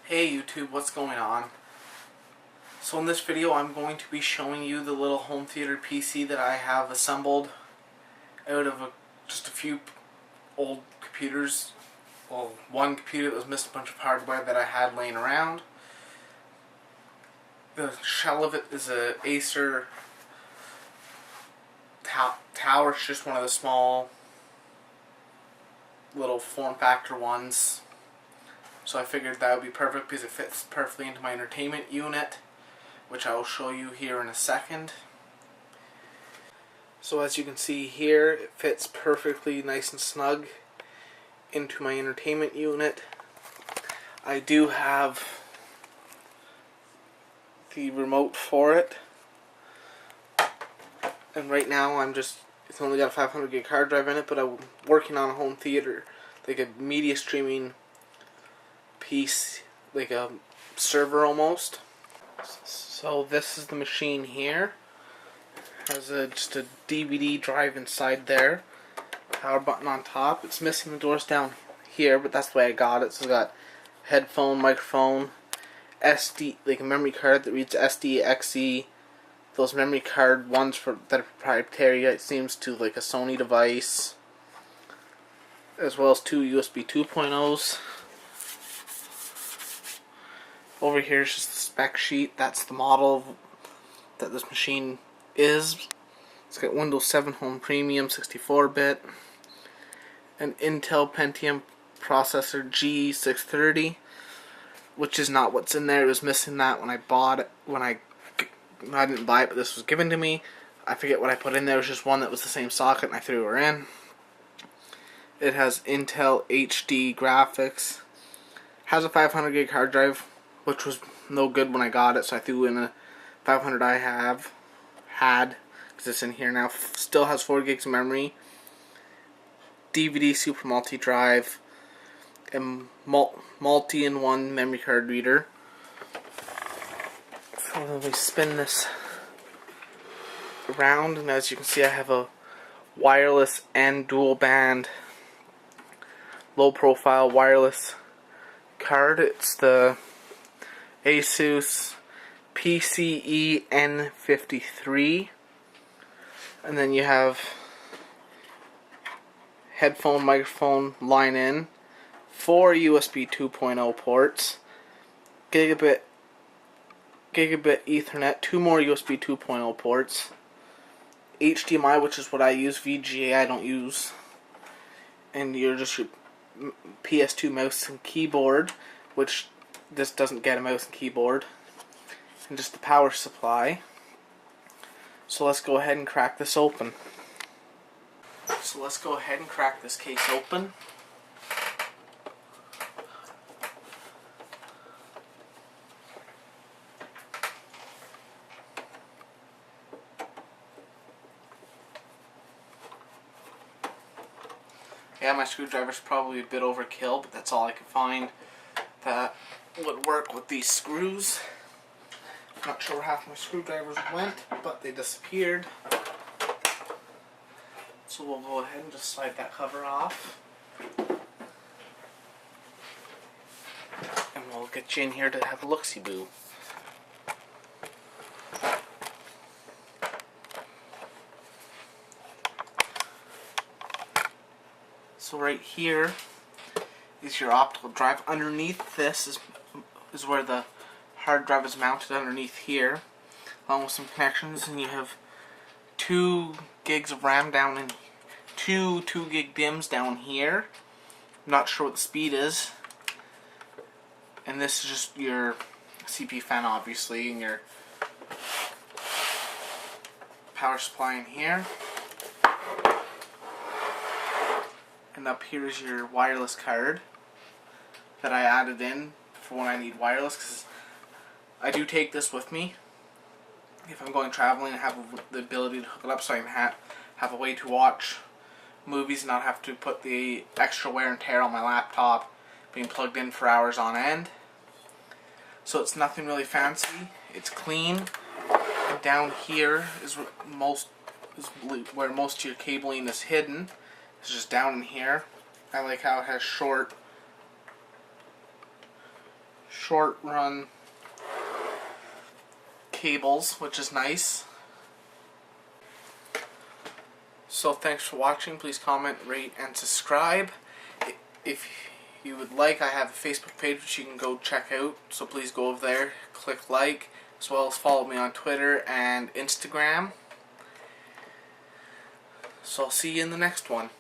Hey YouTube, what's going on? So in this video I'm going to be showing you the little home theater PC that I have assembled out of just a few old computers. Well, one computer that was missing a bunch of hardware that I had laying around. The shell of it is a Acer Tower. It's just one of the small little form factor ones. So I figured that would be perfect because it fits perfectly into my entertainment unit, which I will show you here in a second. So as you can see here, it fits perfectly nice and snug into my entertainment unit. I do have the remote for it, and right now it's only got a 500 gig hard drive in it, but I'm working on a home theater, like a media streaming piece, like a server almost. So this is the machine here. Has just a DVD drive inside there. Power button on top. It's missing the doors down here, but that's the way I got it. So it's got headphone, microphone, SD, like a memory card that reads SD, XE. Those memory card ones that are proprietary, it seems, to like a Sony device, as well as two USB 2.0s. Over here is just the spec sheet. That's the model that this machine is. It's got Windows 7 Home Premium 64-bit, an Intel Pentium processor G630, which is not what's in there. It was missing that when I bought it. I didn't buy it, but this was given to me. I forget what I put in there. It was just one that was the same socket, and I threw her in. It has Intel HD graphics. Has a 500 gig hard drive, which was no good when I got it, so I threw in a 500 I had, because it's in here now. Still has 4 gigs of memory, DVD Super Multi drive, and multi-in-one memory card reader. So let me spin this around, and as you can see, I have a wireless and dual band low profile wireless card. It's the Asus PCE N53, and then you have headphone, microphone, line in, 4 USB 2.0 ports, gigabit Ethernet, 2 more USB 2.0 ports, HDMI, which is what I use, VGA I don't use, and your PS2 mouse and keyboard, which this doesn't get a mouse and keyboard, and just the power supply. So let's go ahead and crack this open. So let's go ahead and crack this case open. Yeah, my screwdriver's probably a bit overkill, but that's all I could find that would work with these screws. Not sure where half my screwdrivers went, but they disappeared. So we'll go ahead and just slide that cover off. And we'll get you in here to have a look-see-boo. So right here is your optical drive. Underneath this is where the hard drive is mounted, underneath here, along with some connections, and you have 2 gigs of RAM down in two 2 gig DIMMs down here. I'm not sure what the speed is. And this is just your CPU fan, obviously, and your power supply in here. And up here is your wireless card that I added in for when I need wireless, because I do take this with me if I'm going traveling and have the ability to hook it up so I can have a way to watch movies and not have to put the extra wear and tear on my laptop being plugged in for hours on end. So it's nothing really fancy. It's clean. And down here is where most of your cabling is hidden. It's just down in here. I like how it has short short run cables, which is nice. So thanks for watching. Please comment, rate, and subscribe. If you would like, I have a Facebook page which you can go check out. So please go over there, click like, as well as follow me on Twitter and Instagram. So I'll see you in the next one.